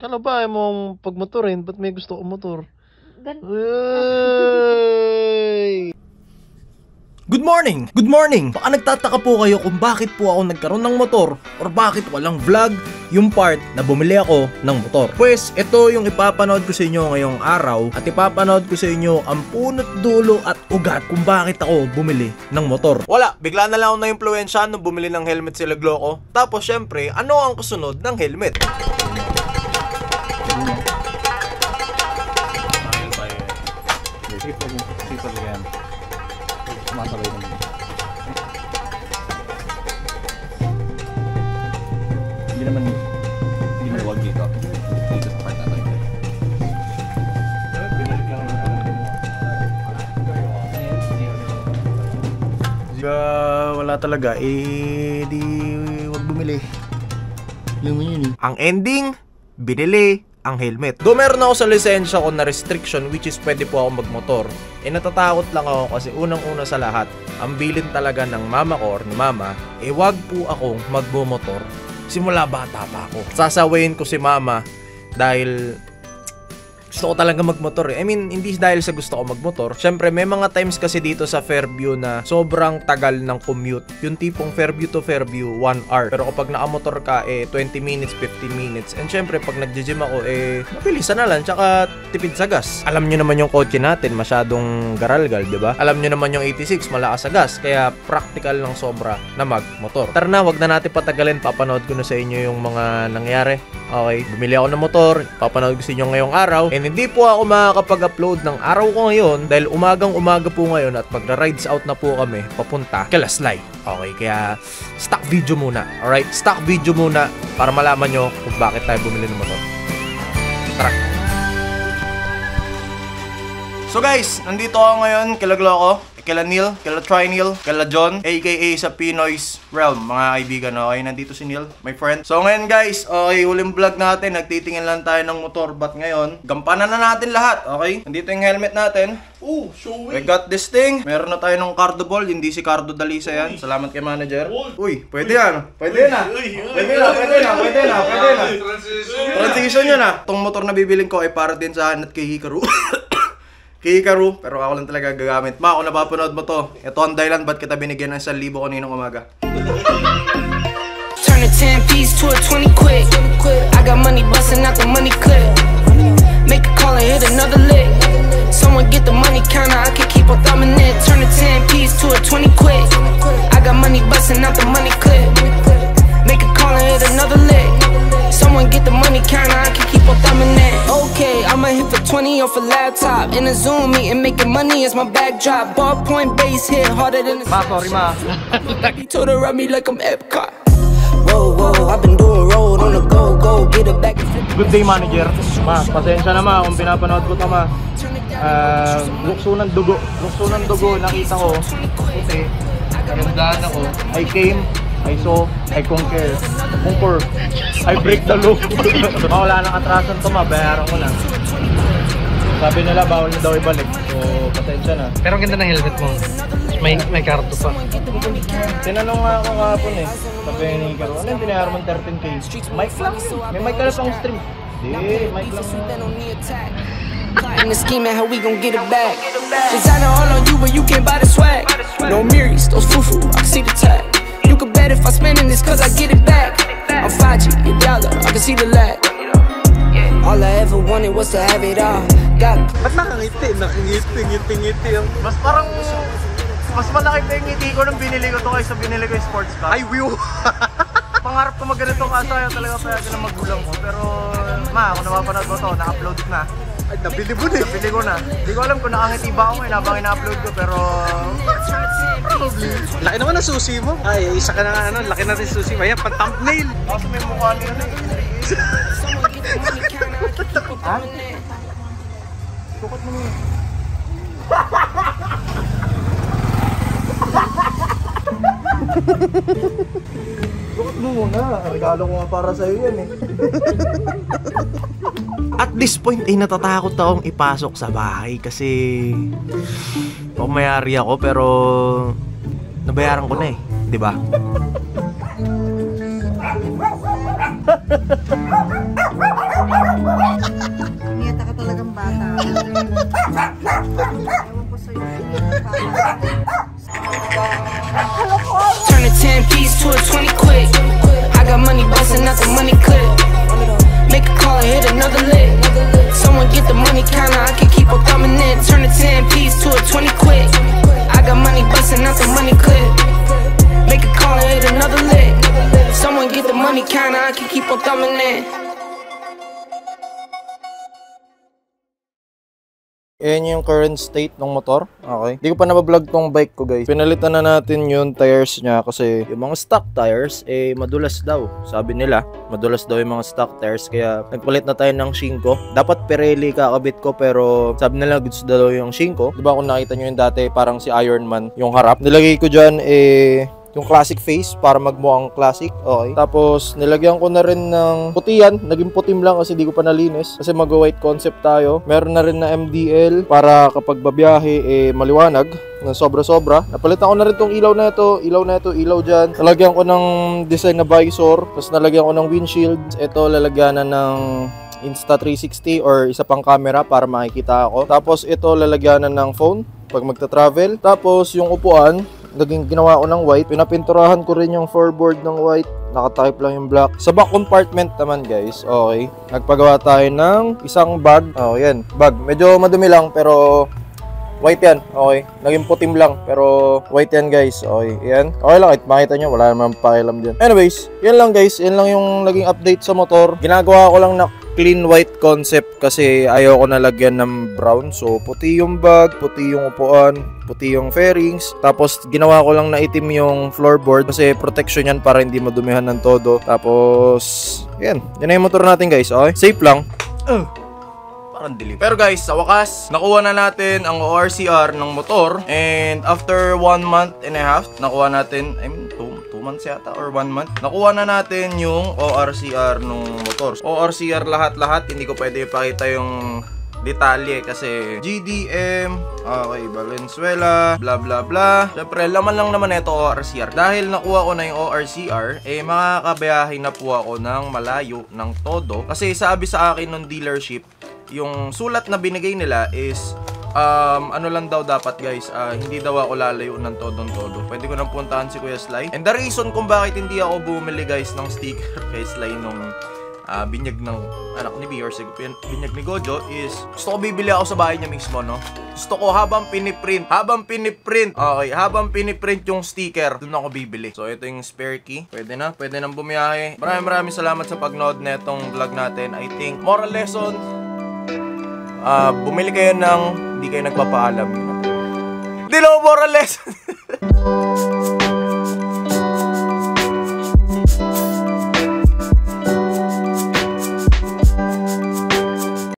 Kala ba ayaw mong pagmotorin? Ba't may gusto kong motor? Good morning! Good morning! Baka nagtataka po kayo kung bakit po ako nagkaroon ng motor or bakit walang vlog yung part na bumili ako ng motor. Pues, ito yung ipapanood ko sa inyo ngayong araw at ipapanood ko sa inyo ang punot dulo at ugat kung bakit ako bumili ng motor. Wala, bigla na lang ako na-impluwensya nung bumili ng helmet sila Gloco. Tapos syempre, ano ang kasunod ng helmet? Masabay naman. Hindi naman wag dito. Dito sa part na to. Wala talaga, di wag bumili. Ang ending, binili ang helmet. Do meron ako sa lisensya ko na restriction which is pwede po ako magmotor. Natatakot lang ako kasi unang-una sa lahat, ang bilin talaga ng mama ko or ni mama, wag po akong magbumotor simula bata pa ako. Sasawayin ko si mama dahil gusto ko talaga magmotor I mean, hindi dahil sa gusto ko magmotor. Siyempre, may mga times kasi dito sa Fairview na sobrang tagal ng commute. Yung tipong Fairview to Fairview, 1 hour. Pero kapag nakamotor ka, 20 minutes, 15 minutes. And siyempre, pag nag-gym ako, mabilisan na lang, tsaka tipid sa gas. Alam nyo naman yung kotse natin, masyadong garalgal, di ba? Alam nyo naman yung 86, malakas sa gas. Kaya practical lang sobra na magmotor. Tara na, wag na natin patagalin. Papanood ko na sa inyo yung mga nangyari. Okay, bumili ako ng motor, papanood ko sa inyo ngayong araw. And hindi po ako makakapag-upload ng araw ko ngayon dahil umagang-umaga po ngayon at magra-rides out na po kami papunta kay Laslay. Okay, kaya stock video muna. Alright, stock video muna para malaman nyo kung bakit tayo bumili ng motor. Tara! So guys, nandito ako ngayon kila Gloco, kila Neil, kila Trinil, kila John, aka sa Pinoy's Realm, mga kaibigan. Okay, nandito si Neil, my friend. So ngayon guys, okay, huling vlog natin, nagtitingin lang tayo ng motor. But ngayon, gampanan na natin lahat, okay? Nandito yung helmet natin. Oh, showing! We got this thing. Meron na tayo ng Cardo Ball, hindi si Cardo Dalisa yan. Salamat kay manager. Uy, pwede yan. Pwede na. Pwede na. Transition yun na. Itong motor na bibiling ko ay para din sa hanat kay Hikaru. Hikaru, pero ako lang talaga gagamit. Ma, kung napapanood mo to, ito ang dahilan ba't kita binigyan ng 1,000 kaninang umaga. Turn a 10 piece to a 20 quick. I got money busting out the money clip. Make a call and hit another lick. Someone get the money counter, I can keep on thumbing it. Turn a 10 piece to a 20 quick. I got money busting out the money clip. Make a call and hit another lick. Someone get the money counter, I can keep on thumbing it. Okay, I'ma hit for 20 off a laptop. In a Zoom meeting, making money is my backdrop. Ballpoint base hit harder than a Sorry ma. He told her ride me like I'm Epcot. Whoa, whoa, I've been doing road on the go, go, get it back. Good day, manager. Ma, pasensya na ma kung pinapanood ko to ma. Lukso ng dugo, nakita ko. Kasi, karamdahan ako. I came, I saw, I conquer, I break the law. Wala nang atrasan to ma, bayaran ko na. Sabi nila bawal na daw ibalik, so pasensya na. Pero ang ganda ng helmet mo, may karto pa. Tinanong nga ako kahapon sabi ni Hikaru, ano yung binayaran mo 13K? Mic lang, may mic ka na pang stream. Hindi, mic lang. In the scheme and how we gon' get it back. Designer all on you, but you can't buy the swag. No Miris, those fufu, I can see the tag. You can bet if I spendin' this cause I get it back. I'm 5G, a dollar, I can see the lag. All I ever wanted was to have it all. Got Ba't nakangiti Mas parang, mas malaki pa yung ngiti ko nung binili ko to kaysa binili ko yung sports car. Ay, view! Pangarap ko magganito kasi talaga payagan ng magulang ko. Pero, ma, kung napapanood mo to, na-upload na. Ay, nabili mo na Nabili ko na. Hindi ko alam kung nakangiti ba ako ngayon habang ina-upload ko, pero probably. Laki naman ang susi mo. Ay, isa ka na nga, laki na rin susi mo. Ayan, pang-thumbnail. Kasi may mukha nila na Ha? Sukat mo niya. Sukat mo muna. Regalo ko nga para sa'yo yan At this point ay natatakot akong ipasok sa bahay kasi pumayari ako pero nabayaran ko na di ba? Niyata ka talagang bata. Ewan ko sa'yo. Turn a 10 piece to a 20 quick. I got money busting out the money clip. Make a call and hit another lick. Someone get the money counter, I can keep on thumbing it. Turn a 10 piece to a 20 quick. I got money busting out the money clip. Make a call and hit another lick. Someone get the money counter, I can keep on thumbing it. Ayan yung current state ng motor. Okay. Hindi ko pa nabablog tong bike ko, guys. Pinalitan na natin yung tires niya kasi yung mga stock tires, madulas daw. Sabi nila, madulas daw yung mga stock tires. Kaya nagpalit na tayo ng Shinko. Dapat Pirelli kakabit ko pero sabi nila gusto daw yung Shinko. Diba kung nakita nyo yung dati, parang si Iron Man yung harap. Nilagay ko dyan, yung classic face para magmukhang classic. Okay. Tapos nilagyan ko na rin ng puti yan. Naging putim lang kasi di ko pa nalinis. Kasi mag-white concept tayo. Meron na rin na MDL para kapag babiyahe maliwanag ng sobra-sobra. Napalitan ko na rin tong ilaw na ito. Ilaw dyan. Nalagyan ko ng design na visor. Tapos nalagyan ko ng windshield. Ito lalagyan na ng Insta360 or isa pang camera para makikita ako. Tapos ito lalagyan na ng phone pag magta-travel. Tapos yung upuan ginawa ko ng white. Pinapinturahan ko rin yung floorboard ng white. Nakatype lang yung black. Sa back compartment naman, guys. Okay. Nagpagawa tayo ng isang bag. Oh, yan. Bag. Medyo madumi lang pero white yan. Okay. Naging putim lang pero white yan, guys. Okay. Yan. Okay lang. Makita nyo. Wala naman pakialam dyan. Anyways. Yan lang, guys. Yan lang yung naging update sa motor. Ginagawa ko lang na clean white concept kasi ayaw ko nalagyan ng brown. So, puti yung bag, puti yung upuan, puti yung fairings. Tapos, ginawa ko lang na itim yung floorboard kasi protection yan para hindi madumihan ng todo. Tapos, yan. Yan na yung motor natin, guys. Okay? Safe lang. Parang delete. Pero guys, sa wakas, nakuha na natin ang ORCR ng motor. And after 1 month and a half, nakuha natin, 2 months yata or 1 month. Nakuha na natin yung ORCR ng motor. ORCR lahat-lahat. Hindi ko pwede ipakita yung detalye kasi GDM, okay, Valenzuela, bla bla bla. Siyempre, laman lang naman ito ORCR. Dahil nakuha ko na yung ORCR, makakabiyahe na po ako ng malayo ng todo. Kasi sabi sa akin ng dealership, yung sulat na binigay nila is ano lang daw dapat, guys, hindi daw ako lalayo ng todong-todo. Pwede ko nang puntahan si Kuya Sly. And the reason kung bakit hindi ako bumili, guys, ng sticker kay Sly nung binyag ng anak ni Bior, binyag ni Gojo, is gusto ko bibili ako sa bahay niya mismo, no? Gusto ko habang piniprint, okay, habang piniprint yung sticker, doon ako bibili. So ito yung spare key. Pwede nang bumiyahe. Maraming salamat sa pagnood na itong vlog natin. I think moral lesson, bumili kayo ng hindi kayo nagpapaalam. Di lang moral lesson.